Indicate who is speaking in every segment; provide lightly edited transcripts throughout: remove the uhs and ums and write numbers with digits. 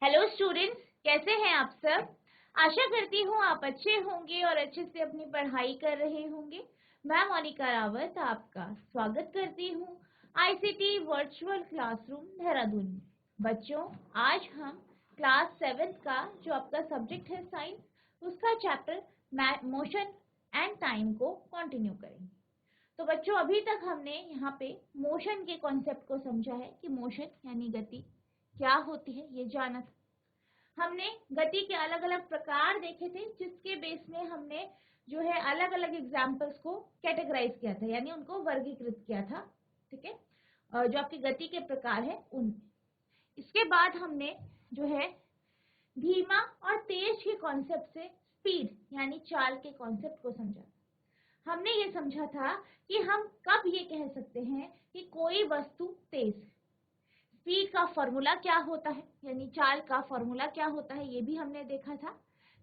Speaker 1: Hello students, कैसे हैं आप सब। आशा करती हूँ आप अच्छे होंगे और अच्छे से अपनी पढ़ाई कर रहे होंगे। मैं मोनिका रावत आपका स्वागत करती हूँ आईसीटी वर्चुअल क्लासरूम देहरादून में। बच्चों, आज हम क्लास 7 का जो आपका सब्जेक्ट है साइंस, उसका चैप्टर मोशन एंड टाइम को कंटिन्यू करेंगे। तो बच्चों, अभी तक हमने यहाँ पे मोशन के कॉन्सेप्ट को समझा है कि मोशन यानी गति क्या होती है, ये जाना था। हमने गति के अलग अलग प्रकार देखे थे, जिसके बेस में हमने जो है अलग अलग एग्जाम्पल्स को कैटेगराइज किया था, यानी उनको वर्गीकृत किया था। ठीक है, जो आपकी गति के प्रकार है उनमें। इसके बाद हमने जो है धीमा और तेज के कॉन्सेप्ट से स्पीड यानी चाल के कॉन्सेप्ट को समझा। हमने ये समझा था कि हम कब ये कह सकते हैं कि कोई वस्तु तेज है, स्पीड का फॉर्मूला क्या होता है, यानी चाल का फॉर्मूला क्या होता है, ये भी हमने देखा था।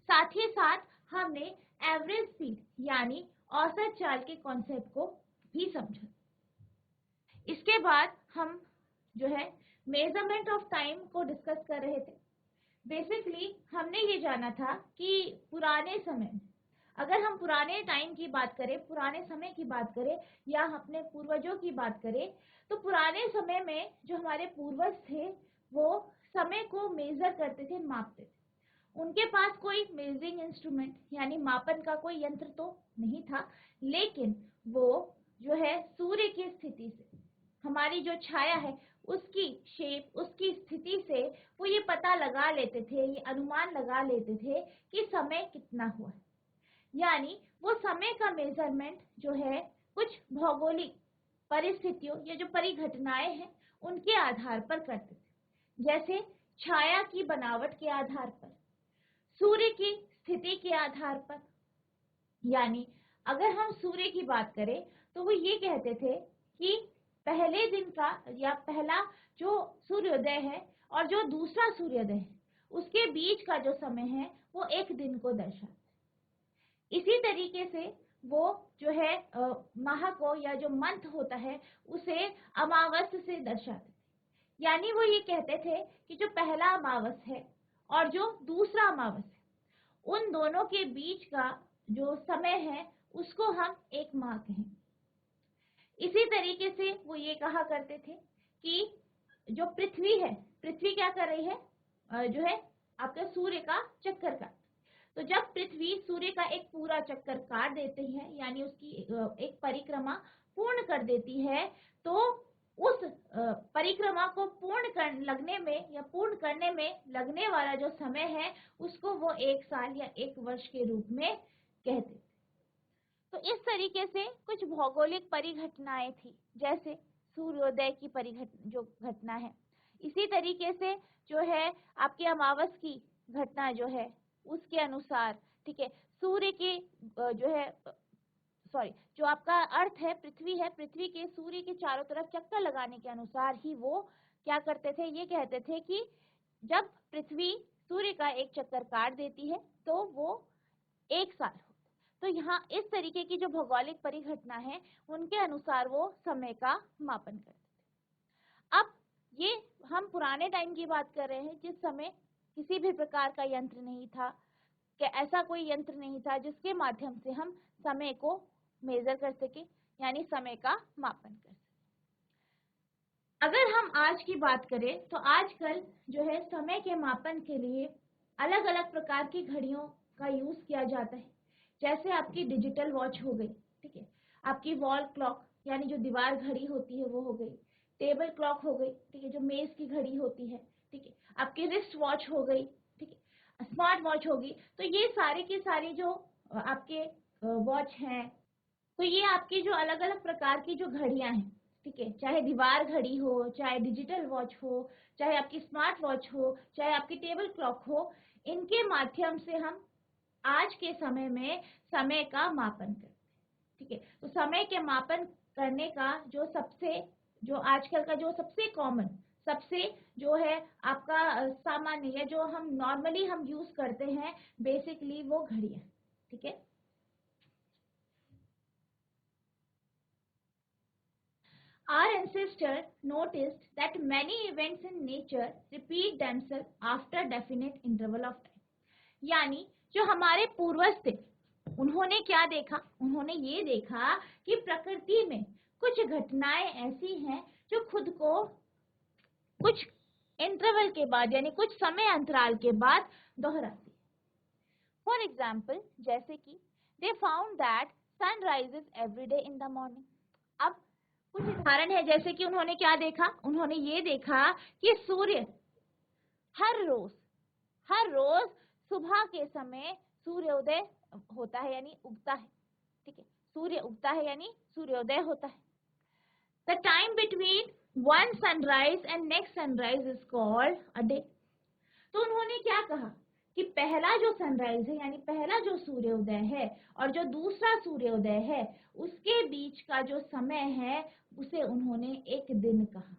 Speaker 1: साथ ही साथ हमने एवरेज स्पीड यानी औसत चाल के कॉन्सेप्ट को भी समझा। इसके बाद हम जो है मेजरमेंट ऑफ टाइम को डिस्कस कर रहे थे। बेसिकली हमने ये जाना था कि पुराने समय, अगर हम पुराने टाइम की बात करें, पुराने समय की बात करें या अपने पूर्वजों की बात करें, तो पुराने समय में जो हमारे पूर्वज थे वो समय को मेजर करते थे, मापते थे। उनके पास कोई मेजरिंग इंस्ट्रूमेंट यानी मापन का कोई यंत्र तो नहीं था, लेकिन वो जो है सूर्य की स्थिति से, हमारी जो छाया है उसकी शेप, उसकी स्थिति से वो ये पता लगा लेते थे, ये अनुमान लगा लेते थे कि समय कितना हुआ है। यानी वो समय का मेजरमेंट जो है कुछ भौगोलिक परिस्थितियों या जो परिघटनाएं हैं उनके आधार पर करते थे, जैसे छाया की बनावट के आधार पर, सूर्य की स्थिति के आधार पर। यानी अगर हम सूर्य की बात करें तो वो ये कहते थे कि पहले दिन का या पहला जो सूर्योदय है और जो दूसरा सूर्योदय है उसके बीच का जो समय है वो एक दिन को दर्शाता है। इसी तरीके से वो जो है माह को या जो मंथ होता है उसे अमावस्या से दर्शाते थे। यानी वो ये कहते थे कि जो पहला अमावस है और जो दूसरा अमावस है, उन दोनों के बीच का जो समय है उसको हम एक माह कहें। इसी तरीके से वो ये कहा करते थे कि जो पृथ्वी है, पृथ्वी क्या कर रही है, जो है आपके सूर्य का चक्कर का, तो जब पृथ्वी सूर्य का एक पूरा चक्कर काट देती है यानी उसकी एक परिक्रमा पूर्ण कर देती है, तो उस परिक्रमा को लगने में या पूर्ण करने में लगने वाला जो समय है उसको वो एक साल या एक वर्ष के रूप में कहते थे। तो इस तरीके से कुछ भौगोलिक परिघटनाएं थी, जैसे सूर्योदय की जो घटना है। इसी तरीके से जो है आपकी अमावस की घटना जो है उसके अनुसार, ठीक है, सूर्य के जो है जो आपका अर्थ है, पृथ्वी के सूर्य के चारों तरफ चक्कर लगाने के अनुसार ही वो क्या करते थे, ये कहते थे कि जब पृथ्वी सूर्य का एक चक्कर काट देती है तो वो एक साल हो। तो यहाँ इस तरीके की जो भौगोलिक परिघटना है उनके अनुसार वो समय का मापन करते थे। अब ये हम पुराने टाइम की बात कर रहे हैं जिस समय किसी भी प्रकार का यंत्र नहीं था, कि ऐसा कोई यंत्र नहीं था जिसके माध्यम से हम समय को मेजर कर सके, यानी समय का मापन कर सके। अगर हम आज की बात करें तो आजकल जो है समय के मापन के लिए अलग अलग प्रकार की घड़ियों का यूज किया जाता है। जैसे आपकी डिजिटल वॉच हो गई, ठीक है, आपकी वॉल क्लॉक यानी जो दीवार घड़ी होती है वो हो गई, टेबल क्लॉक हो गई, ठीक है, जो मेज की घड़ी होती है, ठीक है, आपकी रिस्ट वॉच हो गई, ठीक है, स्मार्ट वॉच होगी। तो ये सारे की सारी जो आपके वॉच हैं, तो ये आपकी जो अलग अलग प्रकार की जो घड़ियां हैं, ठीक है, चाहे दीवार घड़ी हो, चाहे डिजिटल वॉच हो, चाहे आपकी स्मार्ट वॉच हो, चाहे आपकी टेबल क्लॉक हो, इनके माध्यम से हम आज के समय में समय का मापन करते हैं। ठीक है, तो समय के मापन करने का जो आजकल का जो सबसे कॉमन, सबसे जो है आपका सामान्य या जो हम नॉर्मली हम यूज करते हैं बेसिकली वो घड़ियां। ठीक है, Our ancestors noticed that many events in nature repeat themselves after definite interval of time. यानी जो हमारे पूर्वज थे उन्होंने क्या देखा, उन्होंने ये देखा कि प्रकृति में कुछ घटनाएं ऐसी हैं जो खुद को कुछ इंटरवल के बाद यानी कुछ समय अंतराल के बाद दोहराती है. फॉर एग्जाम्पल, जैसे कि they found that sun rises every day in the morning. अब कुछ उदाहरण है, जैसे कि उन्होंने क्या देखा, उन्होंने ये देखा कि सूर्य हर रोज सुबह के समय सूर्योदय होता है यानी उगता है. ठीक है, सूर्य उगता है यानी सूर्योदय होता है. The time between one sunrise and next sunrise is called a day. तो उन्होंने क्या कहा कि पहला जो सनराइज है यानी पहला जो सूर्योदय है और जो दूसरा सूर्योदय है उसके बीच का जो समय है उसे उन्होंने एक दिन कहा.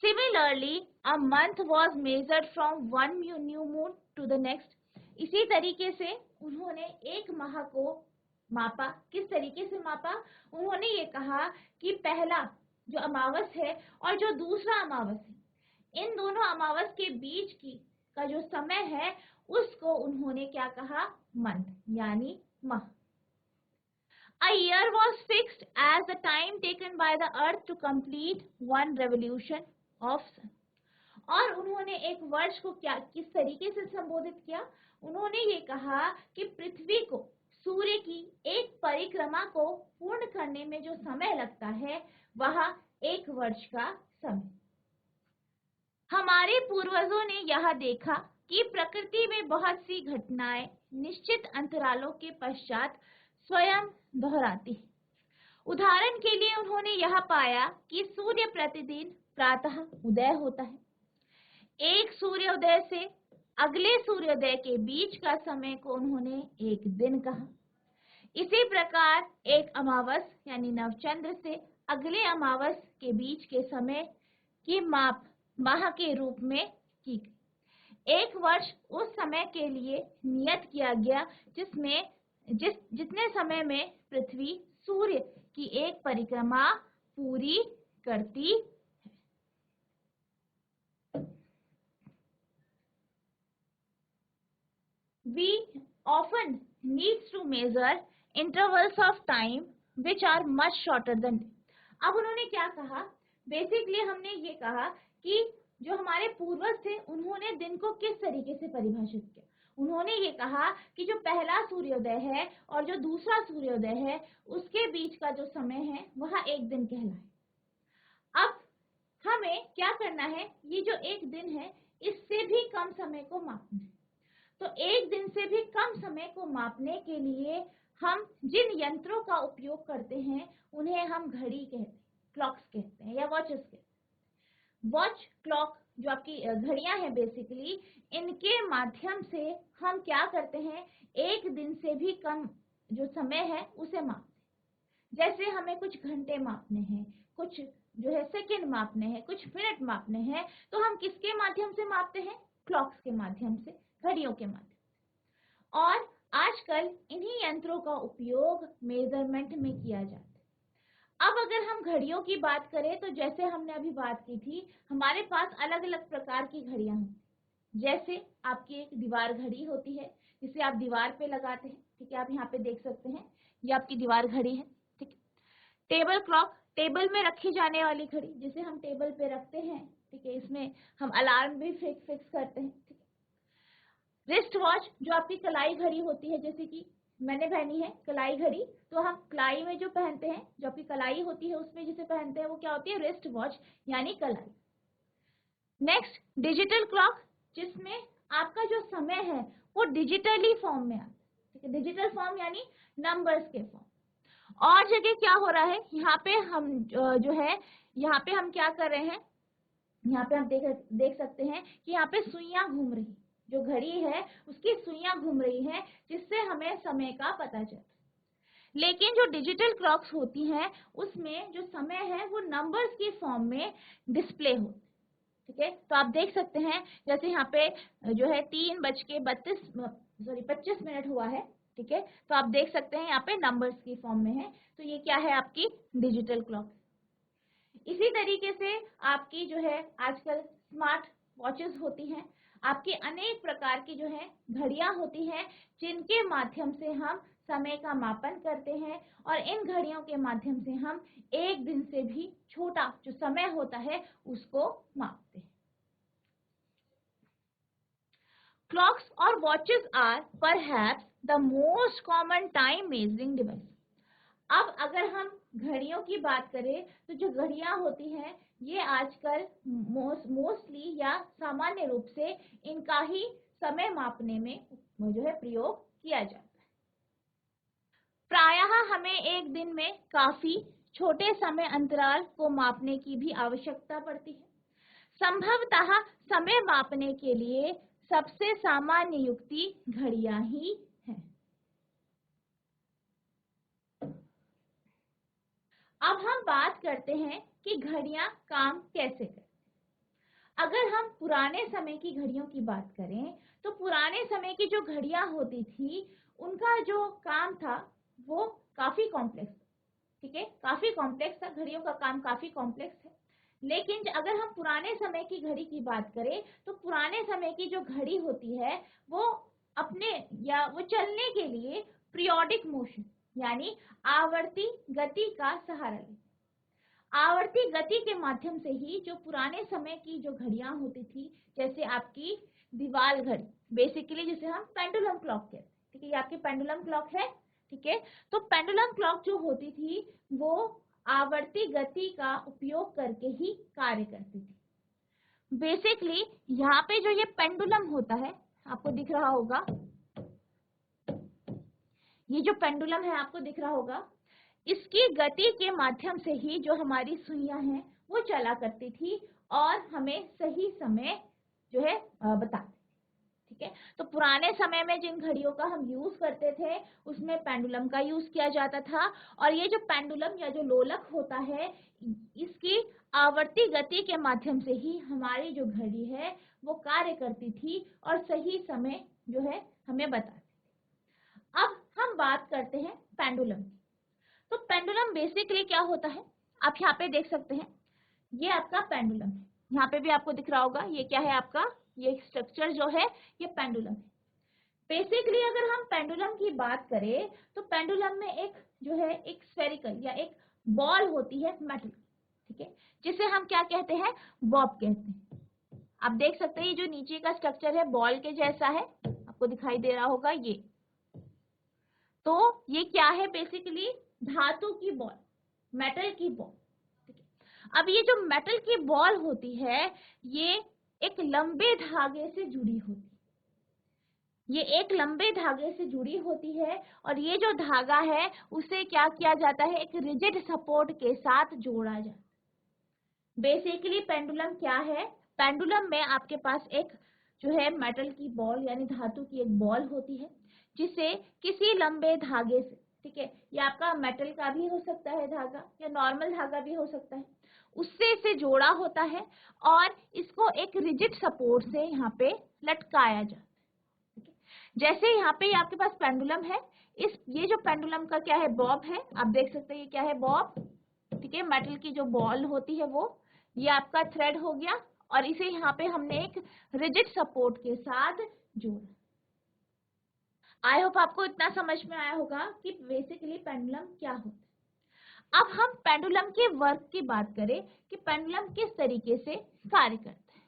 Speaker 1: Similarly, a month was measured from one new moon to the next. इसी तरीके से उन्होंने एक माह को मापा. किस तरीके से मापा, उन्होंने ये कहा कि पहला जो अमावस है और जो दूसरा अमावस है इन दोनों अमावस के बीच का जो समय है उसको उन्होंने क्या कहा, मंथ यानी माह. A year was fixed as the time taken by the earth to complete one revolution of sun. और उन्होंने एक वर्ष को क्या किस तरीके से संबोधित किया, उन्होंने ये कहा कि पृथ्वी को सूर्य की एक परिक्रमा को पूर्ण करने में जो समय लगता है वह एक वर्ष का समय. हमारे पूर्वजों ने यह देखा कि प्रकृति में बहुत सी घटनाएं निश्चित अंतरालों के पश्चात स्वयं दोहराती है. उदाहरण के लिए उन्होंने यह पाया कि सूर्य प्रतिदिन प्रातः उदय होता है. एक सूर्योदय से अगले सूर्योदय के बीच का समय को उन्होंने एक दिन कहा. इसी प्रकार एक अमावस यानी नवचंद्र से अगले अमावस के बीच के समय की माप माह के रूप में की गई. एक वर्ष उस समय के लिए नियत किया गया जितने समय में पृथ्वी सूर्य की एक परिक्रमा पूरी करती है. We often need to measure intervals of time which are much shorter than day. अब उन्होंने क्या कहा, बेसिकली हमने ये कहा कि जो हमारे पूर्वज थे उन्होंने दिन को किस तरीके से परिभाषित किया. उन्होंने ये कहा कि जो पहला सूर्योदय है और जो दूसरा सूर्योदय है उसके बीच का जो समय है वह एक दिन कहलाए. अब हमें क्या करना है, ये जो एक दिन है इससे भी कम समय को मापना है. तो एक दिन से भी कम समय को मापने के लिए हम जिन यंत्रों का उपयोग करते हैं उन्हें हम घड़ी कहते हैं, क्लॉक्स कहते हैं या वॉचेस कहते हैं. वॉच क्लॉक जो आपकी घड़ियां हैं बेसिकली, इनके माध्यम से हम क्या करते हैं, एक दिन से भी कम जो समय है उसे मापते हैं. जैसे हमें कुछ घंटे मापने हैं, कुछ जो है सेकंड मापने हैं, कुछ मिनट मापने हैं, तो हम किसके माध्यम से मापते हैं, क्लॉक्स के माध्यम से, घड़ियों के माध्यम से. और आजकल इन्हीं यंत्रों का उपयोग मेजरमेंट में किया जाता है. अब अगर हम घड़ियों की बात करें तो जैसे हमने अभी बात की थी, हमारे पास अलग अलग प्रकार की घड़ियां होती हैं. जैसे आपकी एक दीवार घड़ी होती है जिसे आप दीवार पे लगाते हैं. ठीक है, आप यहाँ पे देख सकते हैं, ये आपकी दीवार घड़ी है. ठीक है. टेबल क्लॉक, टेबल में रखी जाने वाली घड़ी जिसे हम टेबल पे रखते हैं. ठीक है, इसमें हम अलार्म भी फिक्स करते हैं. ठीक है. रिस्ट वॉच जो आपकी कलाई घड़ी होती है, जैसे कि मैंने पहनी है कलाई घड़ी, तो हम कलाई में जो पहनते हैं, जो आपकी कलाई होती है उसमें जिसे पहनते हैं वो क्या होती है, रिस्ट वॉच यानी कलाई. नेक्स्ट डिजिटल क्लॉक, जिसमें आपका जो समय है वो डिजिटली फॉर्म में आता है. ठीक है, डिजिटल फॉर्म यानी नंबर्स के फॉर्म. और जगह क्या हो रहा है, यहाँ पे हम जो है यहाँ पे हम क्या कर रहे हैं, यहाँ पे हम देख सकते हैं कि यहाँ पे सुइयां घूम रही, जो घड़ी है उसकी सुइयां घूम रही हैं जिससे हमें समय का पता चलता है. लेकिन जो डिजिटल क्लॉक्स होती हैं उसमें जो समय है वो नंबर्स की फॉर्म में डिस्प्ले होता है. ठीक है, तो आप देख सकते हैं जैसे यहाँ पे जो है 3:25 हुआ है. ठीक है, तो आप देख सकते हैं यहाँ पे नंबर्स की फॉर्म में है, तो ये क्या है आपकी डिजिटल क्लॉक। इसी तरीके से आपकी जो है आजकल स्मार्ट वॉचेस होती हैं, आपकी अनेक प्रकार की जो है घड़ियां होती हैं जिनके माध्यम से हम समय का मापन करते हैं, और इन घड़ियों के माध्यम से हम एक दिन से भी छोटा जो समय होता है उसको मापते हैं। क्लॉक्स और watches are perhaps the most common time measuring device. अब अगर हम घड़ियों की बात करें तो जो घड़ियां होती हैं ये आजकल मोस्टली या सामान्य रूप से इनका ही समय मापने में जो है प्रयोग किया जाता है। प्रायः हमें एक दिन में काफी छोटे समय अंतराल को मापने की भी आवश्यकता पड़ती है। संभवतः समय मापने के लिए सबसे सामान्य युक्ति घड़ियां ही हैं। अब हम बात करते हैं कि घड़ियां काम कैसे करती हैं। अगर हम पुराने समय की घड़ियों की बात करें तो पुराने समय की जो घड़ियां होती थी उनका जो काम था वो काफी कॉम्प्लेक्स, ठीक है, काफी कॉम्प्लेक्स था, घड़ियों का काम काफी कॉम्प्लेक्स है। लेकिन अगर हम पुराने समय की घड़ी की बात करें तो पुराने समय की जो घड़ी होती है वो अपने या वो चलने के लिए पीरियोडिक मोशन यानी आवर्ती गति का सहारा लेती। आवर्ती गति के माध्यम से ही जो पुराने समय की जो घड़ियां होती थी, जैसे आपकी दीवाल घड़ी, बेसिकली जिसे हम पेंडुलम क्लॉक कहते हैं, ठीक है, ये आपकी पेंडुलम क्लॉक है, ठीक है। तो पेंडुलम क्लॉक जो होती थी वो आवर्ती गति का उपयोग करके ही कार्य करती थी। बेसिकली यहाँ पे जो ये पेंडुलम होता है आपको दिख रहा होगा, ये जो पेंडुलम है आपको दिख रहा होगा, इसकी गति के माध्यम से ही जो हमारी सुइयां हैं वो चला करती थी और हमें सही समय जो है बताती, ठीक है। तो पुराने समय में जिन घड़ियों का हम यूज करते थे उसमें पेंडुलम का यूज किया जाता था, और ये जो पेंडुलम या जो लोलक होता है इसकी आवर्ती गति के माध्यम से ही हमारी जो घड़ी है वो कार्य करती थी और सही समय जो है हमें बताती। अब हम बात करते हैं पेंडुलम की। तो पेंडुलम बेसिकली क्या होता है, आप यहाँ पे देख सकते हैं, ये आपका पेंडुलम है, यहाँ पे भी आपको दिख रहा होगा, ये क्या है आपका, ये स्ट्रक्चर जो है ये पेंडुलम है। बेसिकली अगर हम पेंडुलम की बात करें तो पेंडुलम में एक जो है एक स्फेरिकल या एक बॉल होती है मेटल, ठीक है, जिसे हम क्या कहते हैं, बॉब कहते हैं। आप देख सकते हैं ये जो नीचे का स्ट्रक्चर है बॉल के जैसा है, आपको दिखाई दे रहा होगा ये, तो ये क्या है, बेसिकली धातु की बॉल, मेटल की बॉल, ठीक है। अब ये जो मेटल की बॉल होती है ये एक लंबे धागे से जुड़ी होती है, ये एक लंबे धागे से जुड़ी होती है, और ये जो धागा है उसे क्या किया जाता है, एक रिजिड सपोर्ट के साथ जोड़ा जाता है। बेसिकली पेंडुलम क्या है, पेंडुलम में आपके पास एक जो है मेटल की बॉल यानी धातु की एक बॉल होती है जिसे किसी लंबे धागे से, ठीक है, ये आपका मेटल का भी हो सकता है धागा या नॉर्मल धागा भी हो सकता है, उससे इसे जोड़ा होता है और इसको एक रिजिड सपोर्ट से यहाँ पे लटकाया जाता है, ठीक है। जैसे यहाँ पे आपके पास पेंडुलम है, ये जो पेंडुलम का क्या है, बॉब है, आप देख सकते हैं ये क्या है, बॉब, ठीक है, मेटल की जो बॉल होती है वो, ये आपका थ्रेड हो गया और इसे यहाँ पे हमने एक रिजिड सपोर्ट के साथ जोड़ा। आई होप आपको इतना समझ में आया होगा कि बेसिकली पेंडुलम क्या होता है। अब हम पेंडुलम के वर्क की बात करें कि पेंडुलम किस तरीके से कार्य करता है।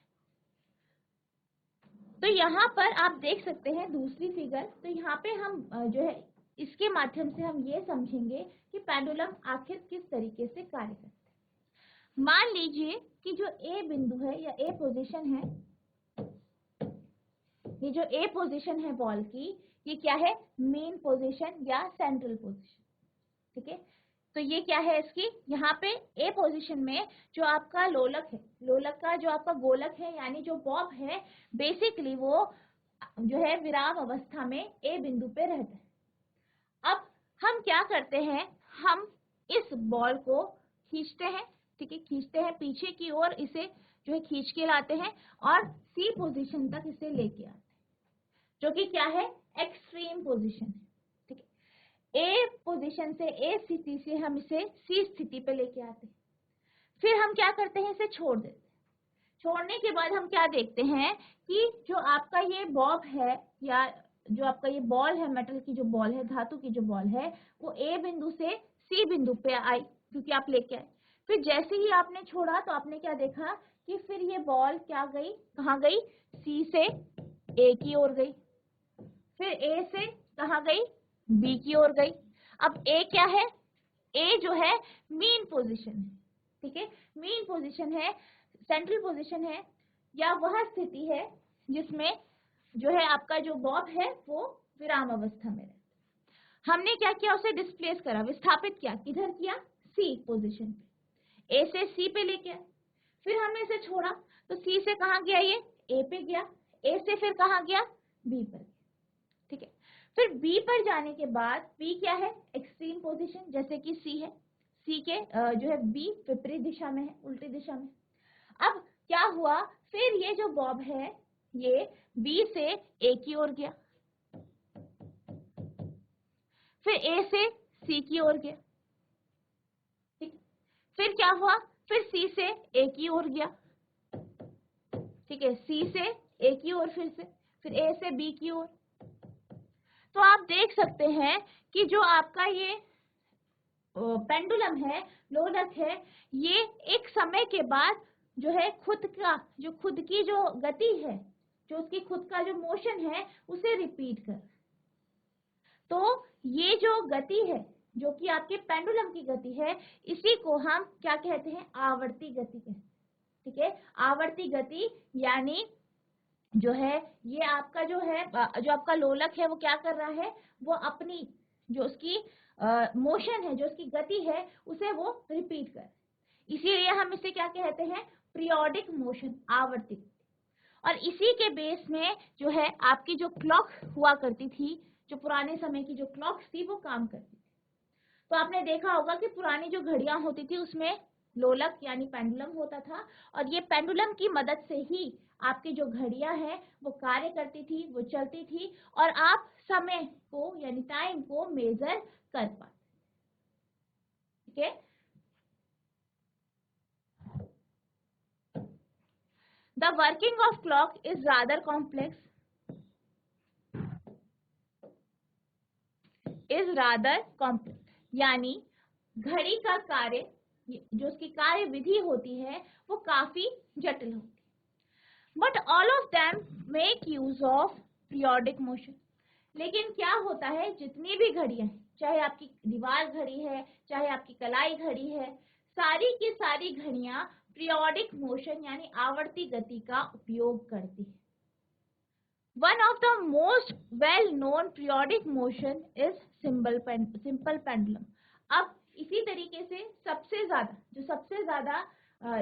Speaker 1: तो यहाँ पर आप देख सकते हैं दूसरी फिगर, तो यहाँ पे हम जो है इसके माध्यम से हम ये समझेंगे कि पेंडुलम आखिर किस तरीके से कार्य करता है। मान लीजिए कि जो ए बिंदु है या ए पोजीशन है, ये जो ए पोजीशन है बॉल की, ये क्या है, मेन पोजीशन या सेंट्रल पोजीशन, ठीक है। तो ये क्या है इसकी, यहाँ पे ए पोजीशन में जो आपका लोलक है, लोलक का जो आपका गोलक है यानी जो बॉब है, बेसिकली वो जो है विराम अवस्था में ए बिंदु पे रहता है। अब हम क्या करते हैं, हम इस बॉल को खींचते हैं, ठीक है, खींचते हैं पीछे की ओर, इसे जो है खींच के लाते हैं और सी पोजीशन तक इसे लेके आते हैं, जो कि क्या है, एक्सट्रीम पोजीशन है, ए पोजीशन से, ए स्थिति से हम इसे सी स्थिति पे लेके आते हैं। फिर हम क्या करते हैं, इसे छोड़ देते हैं। छोड़ने के बाद हम क्या देखते हैं कि जो आपका ये बॉब है या जो आपका ये बॉल है, मेटल की जो बॉल है, धातु की जो बॉल है, वो ए बिंदु से सी बिंदु पे आई क्योंकि आप लेके आए। फिर जैसे ही आपने छोड़ा तो आपने क्या देखा कि फिर ये बॉल क्या गई, कहाँ गई, सी से ए की ओर गई, फिर ए से कहाँ गई, बी की ओर गई। अब ए क्या है, ए जो है मीन पोजीशन है, ठीक है, मीन पोजीशन है, सेंट्रल पोजीशन है, या वह स्थिति है जिसमें जो है आपका जो बॉब है वो विराम अवस्था में रहता। हमने क्या किया, उसे डिस्प्लेस करा, विस्थापित किया, किधर किया, सी पोजीशन पे, ए से सी पे लेके आए। फिर हमने इसे छोड़ा तो सी से कहाँ गया, ये ए पे गया, ए से फिर कहाँ गया, बी पर, ठीक है। फिर बी पर जाने के बाद बी क्या है, एक्सट्रीम पोजीशन, जैसे कि सी है, सी के जो है बी विपरीत दिशा में है, उल्टी दिशा में। अब क्या हुआ, फिर ये जो बॉब है ये बी से ए की ओर गया, फिर ए से सी की ओर गया, ठीक। फिर क्या हुआ, फिर सी से ए की ओर गया, ठीक है, सी से ए की ओर, फिर ए से बी की ओर। तो आप देख सकते हैं कि जो आपका ये पेंडुलम है, लोलक है, ये एक समय के बाद जो है खुद की जो गति है, जो उसकी खुद का जो मोशन है उसे रिपीट कर। तो ये जो गति है जो कि आपके पेंडुलम की गति है, इसी को हम क्या कहते हैं, आवर्ती गति कहते हैं, ठीक है। आवर्ती गति यानी जो है ये आपका जो है, जो आपका लोलक है वो क्या कर रहा है, वो अपनी जो उसकी मोशन है, जो उसकी गति है, उसे वो रिपीट कर, इसीलिए हम इसे क्या कहते हैं, पीरियोडिक मोशन, आवर्ती। और इसी के बेस में जो है आपकी जो क्लॉक हुआ करती थी, जो पुराने समय की जो क्लॉक थी वो काम करती थी। तो आपने देखा होगा कि पुरानी जो घड़ियां होती थी उसमें लोलक यानी पेंडुलम होता था, और ये पेंडुलम की मदद से ही आपकी जो घड़ियां हैं वो कार्य करती थी, वो चलती थी, और आप समय को यानी टाइम को मेजर कर पाते, ठीक है। The working of clock is rather complex, यानी घड़ी का कार्य, जो उसकी कार्य विधि होती है वो काफी जटिल होती है। But all of them make use of periodic motion. लेकिन क्या होता है, जितनी भी घड़ियां हैं, चाहे आपकी दीवार घड़ी है, चाहे आपकी कलाई घड़ी है, सारी की सारी घड़ियां पीरियोडिक मोशन यानी आवर्ती गति का उपयोग करती है। One of the most well-known periodic motion is simple pendulum. अब इसी तरीके से सबसे ज्यादा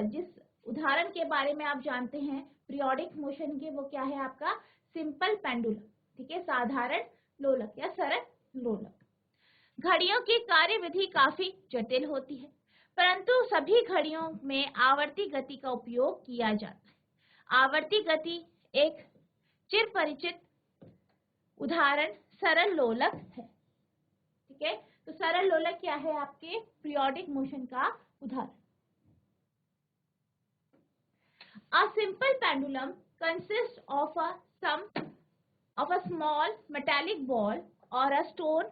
Speaker 1: जिस उदाहरण के बारे में आप जानते हैं पीरियोडिक मोशन के, वो क्या है आपका सिंपल पेंडुलम, ठीक है, साधारण लोलक या सरल लोलक। घड़ियों की कार्यविधि काफी जटिल होती है, परंतु सभी घड़ियों में आवर्ती गति का उपयोग किया जाता है। आवर्ती गति एक चिर परिचित उदाहरण सरल लोलक है, ठीक है। तो सरल लोलक क्या है, आपके पीरियोडिक मोशन का उदाहरण। A simple pendulum consists of a small metallic ball or a stone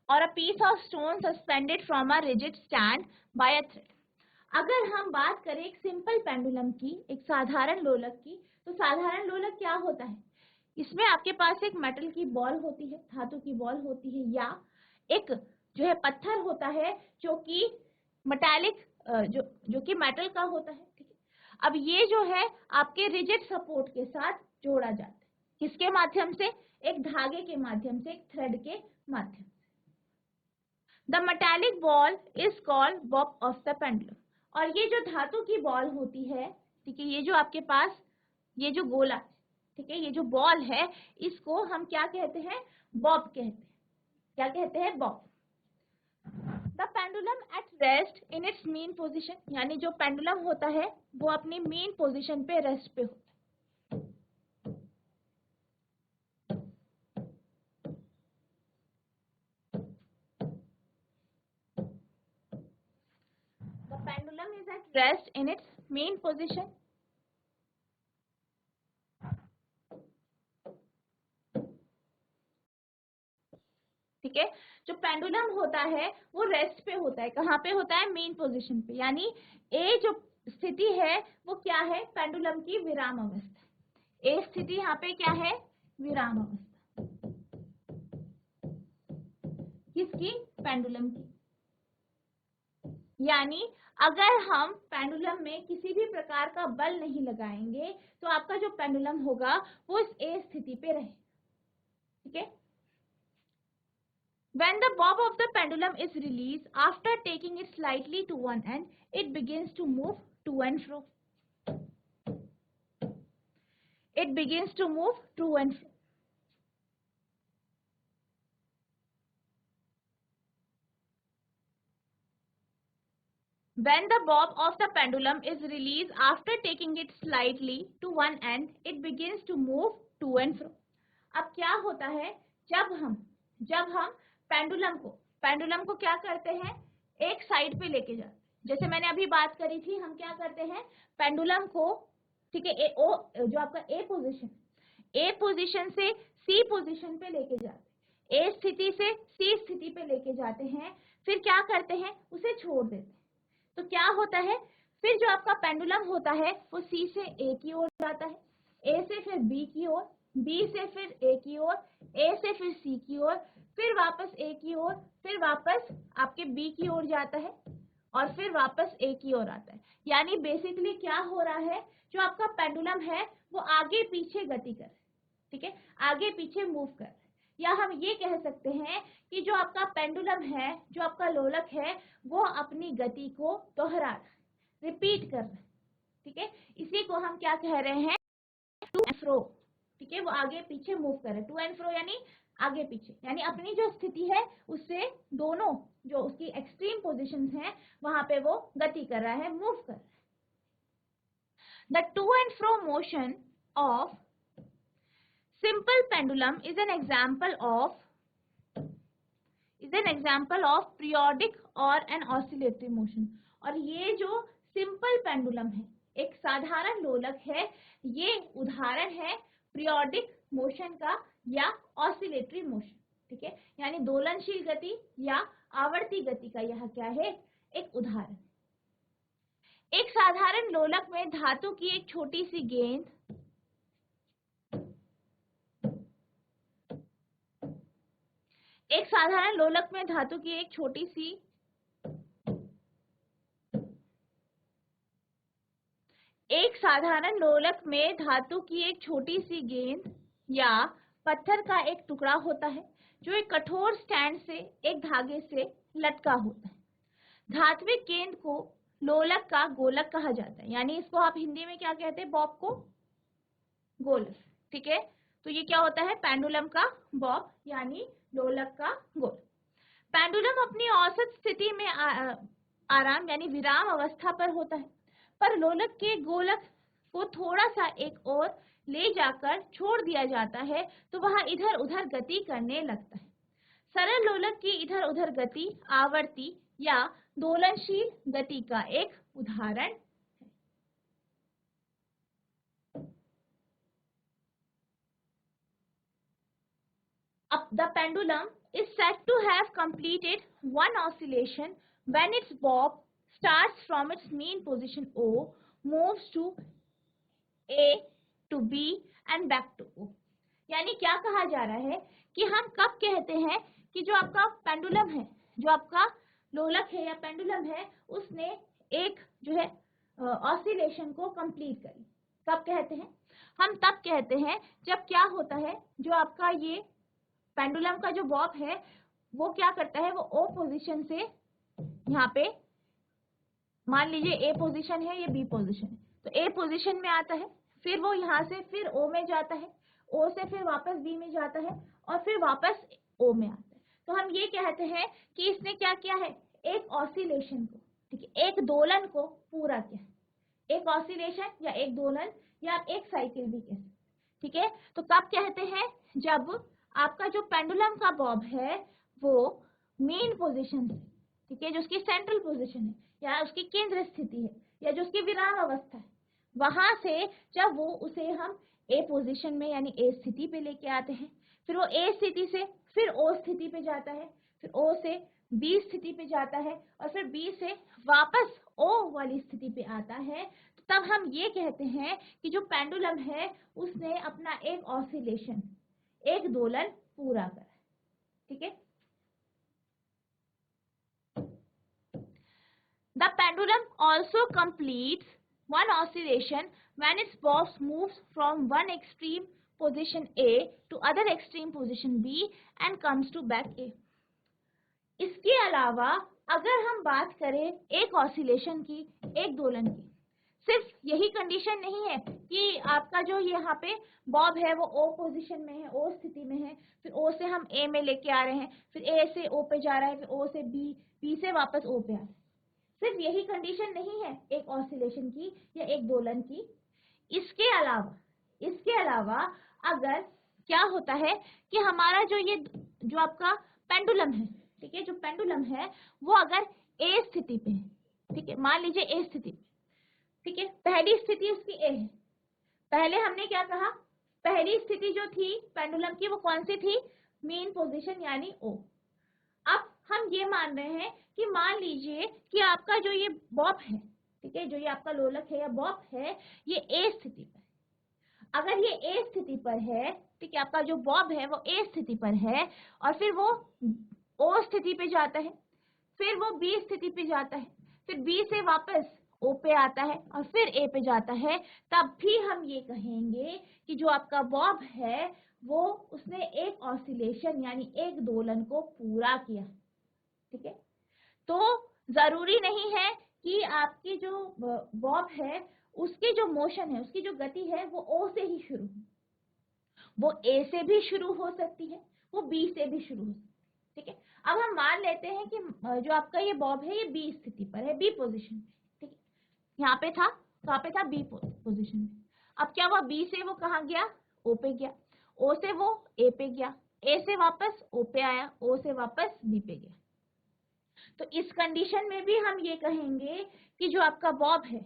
Speaker 1: or a piece of stone suspended from a rigid stand by a thread. अगर हम बात करें एक सिंपल पेंडुलम की, एक साधारण लोलक की, तो साधारण लोलक क्या होता है, इसमें आपके पास एक मेटल की बॉल होती है, धातु की बॉल होती है, या एक जो है पत्थर होता है जो कि मेटालिक जो कि मेटल का होता है, ठीक है। अब ये जो है आपके रिजिड सपोर्ट के साथ जोड़ा जाता है, किसके माध्यम से, एक धागे के माध्यम से, एक थ्रेड के माध्यम से। The metallic ball is called Bob of the pendulum. और ये जो धातु की बॉल होती है, ठीक है, ये जो आपके पास ये जो गोला, ठीक है, ये जो बॉल है, इसको हम क्या कहते हैं, बॉब कहते हैं। क्या कहते हैं, Bob. The pendulum at rest in its mean position, यानी जो पेंडुलम होता है वो अपनी मीन पोजीशन पे रेस्ट पे होता है। pendulum is at rest in its main position. ठीक है, जो पेंडुलम होता है वो रेस्ट पे होता है, कहाँ पे होता है? मेन पोजीशन पे, यानी ए जो स्थिति है वो क्या है? पेंडुलम की विराम अवस्था। ए स्थिति यहाँ पे क्या है? विराम अवस्था। किसकी? पेंडुलम की। यानी अगर हम पेंडुलम में किसी भी प्रकार का बल नहीं लगाएंगे तो आपका जो पेंडुलम होगा वो इस ए स्थिति पे रहे। ठीक है, when the bob of the pendulum is released after taking it slightly to one end, it begins to move to and fro. It begins to move to and fro. When the bob of the pendulum is released after taking it slightly to one end, it begins to move to and fro. अब क्या होता है? जब हम pendulum को क्या करते हैं? एक साइड पे लेके जाते हैं। जैसे मैंने अभी बात करी थी, हम क्या करते हैं? पेंडुलम को, ठीक है, जो आपका ए पोजीशन से सी पोजीशन पे लेके जाते हैं, ए स्थिति से सी स्थिति पे लेके जाते हैं, फिर क्या करते हैं? उसे छोड़ देते हैं। तो क्या होता है? फिर जो आपका पेंडुलम होता है वो सी से ए की ओर जाता है, ए से फिर बी की ओर, बी से फिर ए की ओर, ए से फिर सी की ओर, फिर वापस ए की ओर, फिर वापस आपके बी की ओर जाता है और फिर वापस ए की ओर आता है। यानी बेसिकली क्या हो रहा है? जो आपका पेंडुलम है वो आगे पीछे गति कर रहा है। ठीक है, आगे पीछे मूव कर रहा है। या हम ये कह सकते हैं कि जो आपका पेंडुलम है, जो आपका लोलक है, वो अपनी गति को दोहरा रहा है, रिपीट कर रहा है। ठीक है, इसी को हम क्या कह रहे हैं? To and fro. ठीक है, वो आगे पीछे मूव कर रहा है। टू एंड फ्रो यानी आगे पीछे, यानी अपनी जो स्थिति है उससे दोनों जो उसकी एक्सट्रीम पोजीशंस हैं वहां पे वो गति कर रहा है, मूव कर रहा है। The two and fro motion of simple pendulum is an example of periodic or an oscillatory motion. और ये जो सिंपल पेंडुलम है, एक साधारण लोलक है, ये उदाहरण है पीरियोडिक मोशन का या ऑसिलेटरी मोशन। ठीक है, यानी दोलनशील गति या आवर्ती गति का यह क्या है? एक उदाहरण। एक साधारण लोलक में धातु की एक छोटी सी गेंद एक साधारण लोलक में धातु की एक छोटी सी गेंद या पत्थर का एक टुकड़ा होता है जो एक कठोर स्टैंड से एक धागे से लटका होता है। धात्विक गेंद को लोलक का गोलक कहा जाता है, यानी इसको आप हिंदी में क्या कहते हैं? बॉब को गोलक। ठीक है, तो ये क्या होता है? पेंडुलम का बॉब यानी लोलक का गोल। पेंडुलम अपनी औसत स्थिति में आराम यानी विराम अवस्था पर होता है, पर लोलक के गोलक को थोड़ा सा एक और ले जाकर छोड़ दिया जाता है तो वह इधर उधर गति करने लगता है। सरल लोलक की इधर उधर गति आवर्ती या दोलनशील गति का एक उदाहरण है। The pendulum is said to have completed one oscillation when its bob starts from its mean position O, moves to A to B and back to O. यानी क्या कहा जा रहा है कि हम कब कहते हैं कि जो आपका पेंडुलम है, जो आपका लोलक है या पेंडुलम है, उसने एक जो है ऑसिलेशन को कंप्लीट करी। कब कहते हैं? हम तब कहते हैं जब क्या होता है? जो आपका ये पेंडुलम का जो बॉब है वो क्या करता है? वो ओ पोजीशन से यहाँ पे, मान लीजिए ए पोजीशन है, ये बी पोजीशन है, तो ए पोजीशन में आता है, फिर वो यहाँ से फिर ओ में जाता है, ओ से फिर वापस बी में जाता है और फिर वापस ओ में आता है। तो हम ये कहते हैं कि इसने क्या किया है? एक ऑसिलेशन को, ठीक है, एक दोलन को पूरा किया। एक ऑसिलेशन या एक दोलन या एक साइकिल भी कह सकते। ठीक है, तो कब कहते हैं? जब आपका जो पेंडुलम का बॉब है वो मेन पोजीशन से, ठीक है, जो उसकी सेंट्रल पोजीशन है, या उसकी केंद्र स्थिति है या जो उसकी विराम अवस्था है, वहां से जब वो उसे हम ए पोजीशन में यानी ए स्थिति पे लेके आते हैं, फिर वो ए स्थिति से फिर ओ स्थिति पे जाता है, फिर ओ से बी स्थिति पे जाता है और फिर बी से वापस ओ वाली स्थिति पे आता है, तो तब हम ये कहते हैं कि जो पेंडुलम है उसने अपना एक ऑसिलेशन, एक दोलन पूरा करा। ठीक है। The pendulum also completes one oscillation when its bob moves from one extreme position A to other extreme position B and comes to back A. इसके अलावा अगर हम बात करें एक ऑसिलेशन की, एक दोलन की, सिर्फ यही कंडीशन नहीं है कि आपका जो यहाँ पे बॉब है वो ओ पोजीशन में है, ओ स्थिति में है, फिर ओ से हम ए में लेके आ रहे हैं, फिर ए से ओ पे जा रहा है, फिर ओ से बी, बी से वापस ओ पे आ रहा है। सिर्फ यही कंडीशन नहीं है एक ऑसिलेशन की या एक दोलन की। इसके अलावा अगर क्या होता है कि हमारा जो आपका पेंडुलम है, ठीक है, जो पेंडुलम है वो अगर ए स्थिति पे है, ठीक है, मान लीजिए ए स्थिति पे, ठीक है, पहली स्थिति उसकी ए है। पहले हमने क्या कहा, पहली स्थिति जो थी पेंडुलम की वो कौन सी थी, मेन पोजीशन यानी ओ। अब हम ये मान रहे हैं कि मान लीजिए कि आपका जो ये बॉब है, ठीक है, जो ये आपका लोलक है या बॉब है, ये ए स्थिति पर, अगर ये ए स्थिति पर है, ठीक है, आपका जो बॉब है वो ए स्थिति पर है और फिर वो ओ स्थिति पे जाता है, फिर वो बी स्थिति पे जाता है, फिर बी से वापस ओ पे आता है और फिर ए पे जाता है, तब भी हम ये कहेंगे कि जो आपका बॉब है वो उसने एक ऑसिलेशन यानी एक दोलन को पूरा किया। ठीक है। तो जरूरी नहीं है कि आपकी जो बॉब है उसकी जो मोशन है, उसकी जो गति है वो ओ से ही शुरू हो, वो ए से भी शुरू हो सकती है, वो बी से भी शुरू हो सकती है। ठीक है। अब हम मान लेते हैं कि जो आपका ये बॉब है ये बी स्थिति पर है, बी पोजीशन पे। ठीक है, यहाँ पे था, कहाँ पे था, बी पोजीशन में। अब क्या हुआ, बी से वो कहाँ गया, ओ पे गया, ओ से वो ए पे गया, ए से वापस ओ पे आया, ओ से वापस बी पे गया। तो इस कंडीशन में भी हम ये कहेंगे कि जो आपका बॉब है,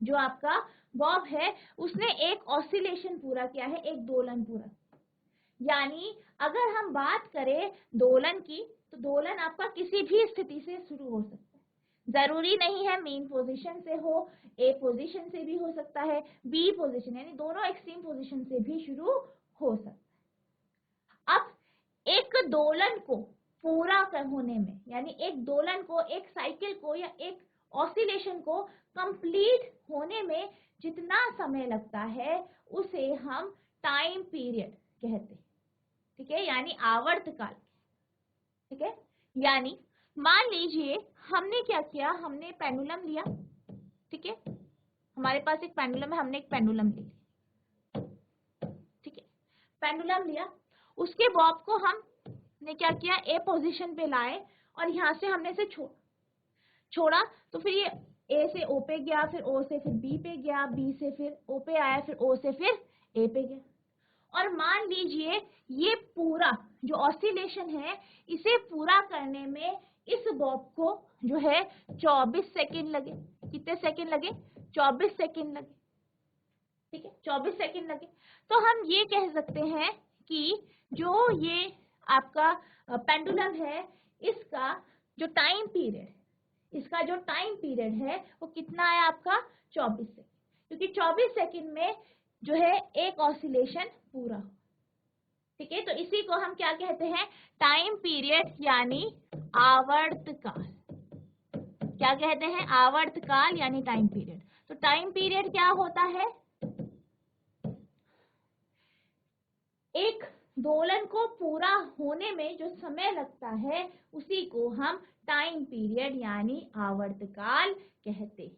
Speaker 1: जो आपका बॉब है उसने एक ऑसिलेशन पूरा किया है, एक दोलन पूरा। यानी अगर हम बात करें दोलन की, तो दोलन आपका किसी भी स्थिति से शुरू हो सकता है, जरूरी नहीं है मेन पोजीशन से हो, ए पोजीशन से भी हो सकता है, बी पोजीशन यानी दोनों एक्सट्रीम पोजीशन से भी शुरू हो सकता है। अब एक दोलन को पूरा होने में, यानी एक दोलन को, एक साइकिल को या एक ऑसिलेशन को कंप्लीट होने में जितना समय लगता है उसे हम टाइम पीरियड कहते हैं। ठीक है, यानी आवर्तकाल। ठीक है, यानी मान लीजिए हमने क्या किया, हमने पेंडुलम लिया। ठीक है, हमारे पास एक पेंडुलम है, हमने एक पेंडुलम ले लिया। ठीक है, पेंडुलम लिया, उसके बॉब को हमने क्या किया, ए पोजीशन पे लाए और यहाँ से हमने इसे छोड़ा, तो फिर ये ए से ओ पे गया, फिर ओ से फिर बी पे गया, बी से फिर ओ पे आया, फिर ओ से फिर ए पे गया। और मान लीजिए ये पूरा जो ऑसिलेशन है इसे पूरा करने में इस बॉब को जो है 24 सेकंड लगे। कितने सेकंड लगे, 24 सेकंड लगे। ठीक है, 24 सेकंड लगे। तो हम ये कह सकते हैं कि जो ये आपका पेंडुलम है इसका जो टाइम पीरियड है वो कितना है आपका, 24 सेकंड, क्योंकि 24 सेकंड में जो है एक ऑसिलेशन पूरा हो। ठीक है, तो इसी को हम क्या कहते हैं, टाइम पीरियड यानी आवर्तकाल। क्या कहते हैं, आवर्तकाल यानी टाइम पीरियड। तो टाइम पीरियड क्या होता है, एक दोलन को पूरा होने में जो समय लगता है उसी को हम टाइम पीरियड यानी आवर्तकाल कहते हैं।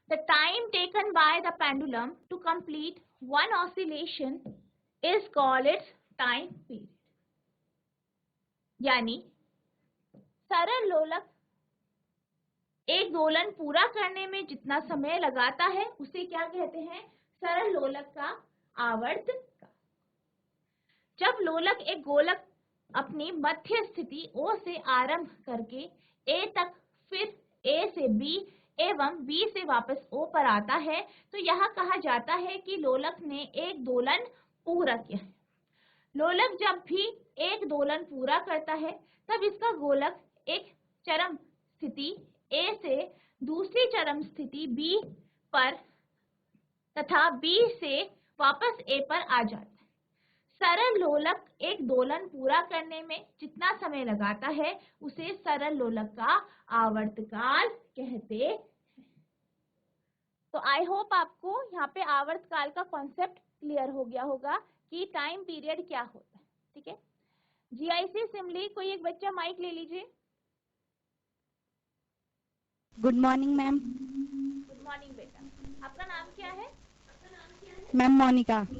Speaker 1: The time taken by the pendulum to complete one oscillation is called its time period. यानी सरल लोलक एक दोलन पूरा करने में जितना समय लगाता है उसे क्या कहते हैं, सरल लोलक का आवर्तकाल। जब लोलक एक गोलक अपनी मध्य स्थिति O से आरंभ करके A तक, फिर A से B एवं B से वापस O पर आता है, तो यह कहा जाता है कि लोलक ने एक दोलन पूरा किया है। लोलक जब भी एक दोलन पूरा करता है तब इसका गोलक एक चरम स्थिति A से दूसरी चरम स्थिति B पर तथा B से वापस A पर आ जाता है। सरल लोलक एक दोलन पूरा करने में जितना समय लगाता है उसे सरल लोलक का आवर्तकाल कहते हैं। तो आई होप आपको यहाँ पे आवर्तकाल का कॉन्सेप्ट क्लियर हो गया होगा कि टाइम पीरियड क्या होता है। ठीक है, जीआईसी सिमली कोई एक बच्चा माइक ले लीजिए।
Speaker 2: Good morning ma'am.
Speaker 1: Good morning बेटा, आपका नाम क्या है?
Speaker 2: मैम मोनिका।
Speaker 1: तो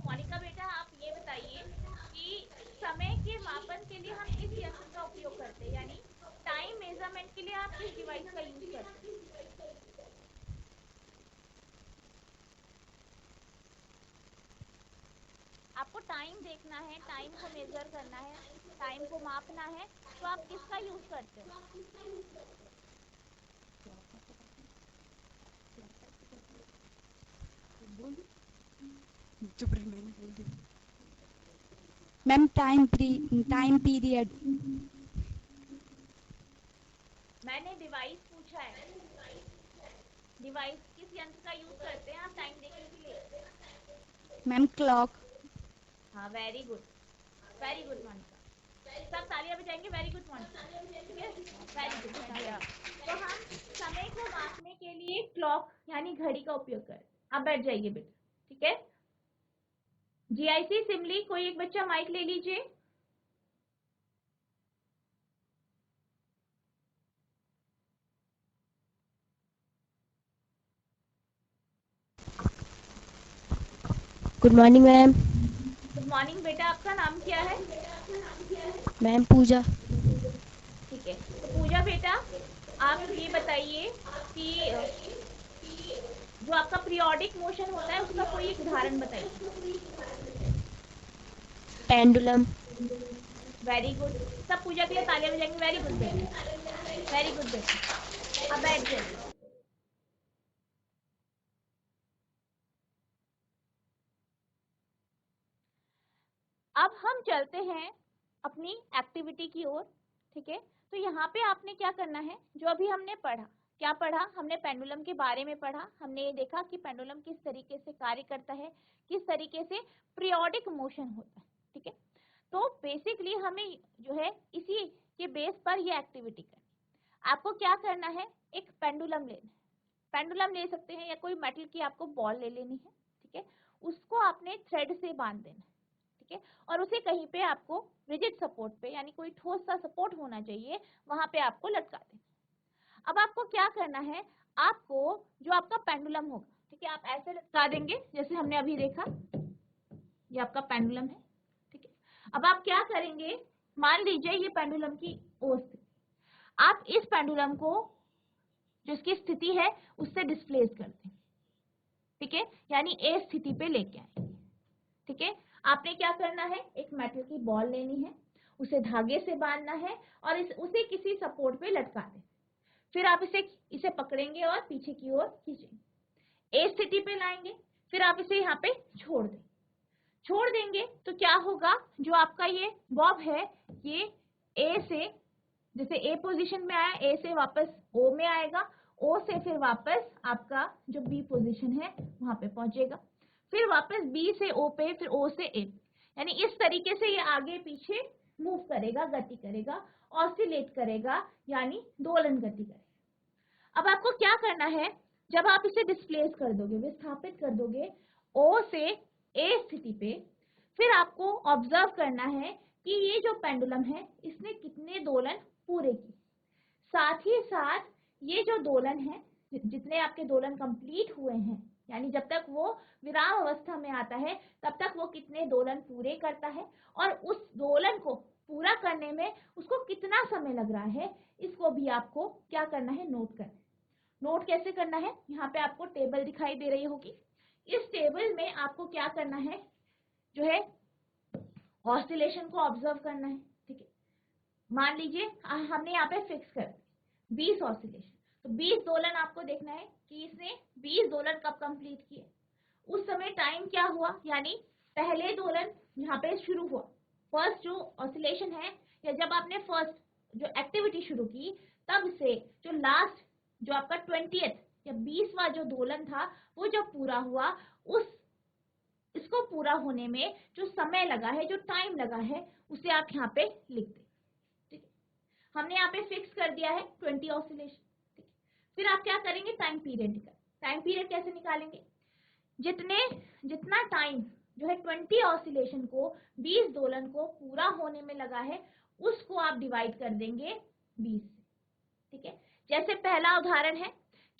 Speaker 1: मोनिका बेटा, आप ये बताइए कि समय के मापन के लिए हम किस यंत्र का उपयोग करते हैं, यानी टाइम मेजरमेंट के लिए आप किस डिवाइस का यूज करते हैं? आपको टाइम देखना है, टाइम को मेजर करना है, टाइम को मापना है, तो आप किसका यूज करते हो?
Speaker 2: Ma'am time period.
Speaker 1: मैंने डिवाइस पूछा है, डिवाइस किस यंत्र का यूज करते हैं आप टाइम देखने के लिए?
Speaker 2: Ma'am clock.
Speaker 1: हाँ, वेरी गुड मोनिका, सब तालियां बजाएंगे। वेरी गुड मोनिका, ठीक है, वेरी गुड। तो हम समय को मापने के लिए क्लॉक यानी घड़ी का उपयोग करें। आप बैठ जाइए बेटा, ठीक है। जीआईसी सिमली कोई एक बच्चा माइक ले लीजिए।
Speaker 3: Good morning ma'am.
Speaker 1: Good morning बेटा, आपका नाम क्या है?
Speaker 3: मैम पूजा।
Speaker 1: ठीक है, तो पूजा बेटा, आप ये बताइए कि जो आपका पीरियोडिक मोशन होता है उसका कोई एक उदाहरण बताइए।
Speaker 3: पेंडुलम।
Speaker 1: वेरी गुड, सब पूजा के लिए तालियां बजाएंगे। वेरी गुड बेटा, वेरी गुड बेटा, अब बैठ जाइए। अब हम चलते हैं अपनी एक्टिविटी की ओर, ठीक है। तो यहाँ पे आपने क्या करना है, जो अभी हमने पढ़ा, क्या पढ़ा हमने? पेंडुलम के बारे में पढ़ा। हमने ये देखा कि पेंडुलम किस तरीके से कार्य करता है, किस तरीके से पीरियोडिक मोशन होता है, ठीक है। तो बेसिकली हमें जो है इसी के बेस पर ये एक्टिविटी करनी। आपको क्या करना है, एक पेंडुलम लेना है। पेंडुलम ले सकते हैं या कोई मेटल की आपको बॉल ले लेनी है, ठीक है। उसको आपने थ्रेड से बांध देना है, ठीक है, और उसे कहीं पे आपको रिजिड सपोर्ट पे, यानी कोई ठोस सा सपोर्ट होना चाहिए, वहां पे आपको लटका देना। अब आपको क्या करना है, आपको जो आपका पेंडुलम होगा, ठीक है, आप ऐसे लटका देंगे जैसे हमने अभी देखा, ये आपका पेंडुलम है, ठीक है। अब आप क्या करेंगे, मान लीजिए ये पेंडुलम की ओर से आप इस पेंडुलम को जो इसकी स्थिति है उससे डिस्प्लेस कर दें, ठीक है, यानी ए स्थिति पे लेके आएंगे, ठीक है। आपने क्या करना है, एक मेटल की बॉल लेनी है, उसे धागे से बांधना है और उसे किसी सपोर्ट पे लटका दें। फिर आप इसे पकड़ेंगे और पीछे की ओर खींचेंगे, ए स्थिति पे लाएंगे, फिर आप इसे यहाँ पे छोड़ देंगे तो क्या होगा, जो आपका ये बॉब है ये ए से, जैसे ए पोजीशन में आया, ए से वापस ओ में आएगा, ओ से फिर वापस आपका जो बी पोजीशन है वहां पे पहुंचेगा, फिर वापस बी से ओ पे, फिर ओ से ए, यानी इस तरीके से ये आगे पीछे मूव करेगा, गति करेगा, ऑसिलेट करेगा, यानी दोलन गति करेगा। अब आपको क्या करना है, जब आप इसे डिस्प्लेस कर दोगे, विस्थापित कर दोगे ओ से ए स्थिति पे, फिर आपको ऑब्जर्व करना है कि ये जो पेंडुलम है इसने कितने दोलन पूरे किए, साथ ही साथ ये जो दोलन है, जितने आपके दोलन कंप्लीट हुए हैं, यानी जब तक वो विराम अवस्था में आता है तब तक वो कितने दोलन पूरे करता है, और उस दोलन को पूरा करने में उसको कितना समय लग रहा है, इसको भी आपको क्या करना है, नोट करना है। नोट कैसे करना है, यहाँ पे आपको टेबल दिखाई दे रही होगी, इस टेबल में आपको क्या करना है, जो है ऑसिलेशन को ऑब्जर्व करना है, ठीक है। मान लीजिए हमने यहाँ पे फिक्स कर 20 ऑसिलेशन, तो 20 दोलन आपको देखना है कि इसने 20 दोलन कब कंप्लीट किए, उस समय टाइम क्या हुआ, यानी पहले दोलन यहाँ पे शुरू हुआ, फर्स्ट जो ऑसिलेशन है, या जब आपने फर्स्ट जो एक्टिविटी शुरू की तब से जो लास्ट जो आपका 20th या 20वां जो दोलन था वो जब पूरा हुआ, इसको पूरा होने में जो समय लगा है, जो टाइम लगा है, उसे आप यहाँ पे लिख दें, ठीक है। हमने यहाँ पे फिक्स कर दिया है 20 ऑसिलेशन, ठीक है। फिर आप क्या करेंगे, टाइम पीरियड निकाल। टाइम पीरियड कैसे निकालेंगे, जितना टाइम जो है 20 ऑसिलेशन को 20 दोलन को पूरा होने में लगा है उसको आप डिवाइड कर देंगे 20 से, ठीक है। जैसे पहला उदाहरण है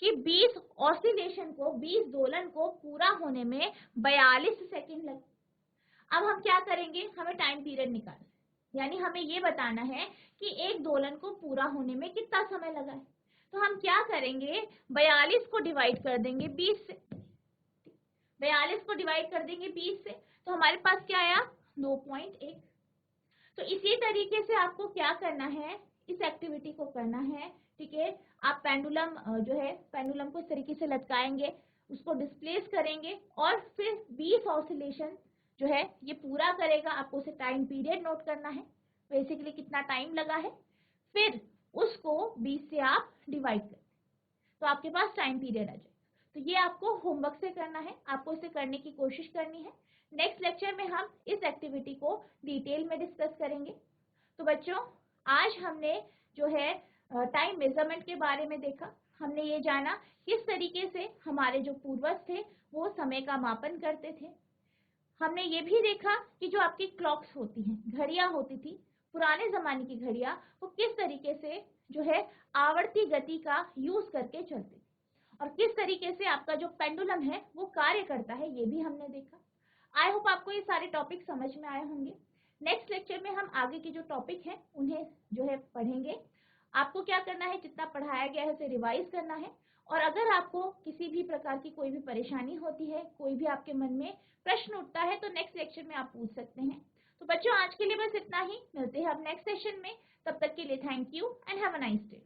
Speaker 1: कि 20 ऑसिलेशन को 20 दोलन को पूरा होने में 42 सेकंड लगे। अब हम क्या करेंगे, हमें टाइम पीरियड निकालना, यानी हमें ये बताना है कि एक दोलन को पूरा होने में कितना समय लगा है। तो हम क्या करेंगे, 42 को डिवाइड कर देंगे 20 से, 42 को डिवाइड कर देंगे 20 से, तो हमारे पास क्या आया, 9.1। तो इसी तरीके से आपको क्या करना है, इस एक्टिविटी को करना है, ठीक है। आप पेंडुलम जो है, पेंडुलम को इस तरीके से लटकाएंगे, उसको डिस्प्लेस करेंगे और फिर 20 ऑसिलेशन जो है ये पूरा करेगा। आपको उसे टाइम पीरियड नोट करना है, बेसिकली कितना टाइम लगा है, फिर उसको 20 से आप डिवाइड करें तो आपके पास टाइम पीरियड आ जाए। तो ये आपको होमवर्क से करना है, आपको इसे करने की कोशिश करनी है। नेक्स्ट लेक्चर में हम इस एक्टिविटी को डिटेल में डिस्कस करेंगे। तो बच्चों, आज हमने जो है टाइम मेजरमेंट के बारे में देखा। हमने ये जाना किस तरीके से हमारे जो पूर्वज थे वो समय का मापन करते थे। हमने ये भी देखा कि जो आपकी क्लॉक्स होती हैं, घड़ियां होती थी, पुराने जमाने की घड़ियां, वो किस तरीके से जो है आवर्ती गति का यूज करके चलती और किस तरीके से आपका जो पेंडुलम है वो कार्य करता है, ये भी हमने देखा। आई होप आपको ये सारे टॉपिक समझ में आए होंगे। नेक्स्ट लेक्चर में हम आगे के जो टॉपिक हैं उन्हें जो है पढ़ेंगे। आपको क्या करना है, जितना पढ़ाया गया है उसे रिवाइज करना है, और अगर आपको किसी भी प्रकार की कोई भी परेशानी होती है, कोई भी आपके मन में प्रश्न उठता है, तो नेक्स्ट लेक्चर में आप पूछ सकते हैं। तो बच्चों, आज के लिए बस इतना ही, मिलते हैं अब नेक्स्ट सेशन में। तब तक के लिए thank you and have a nice day.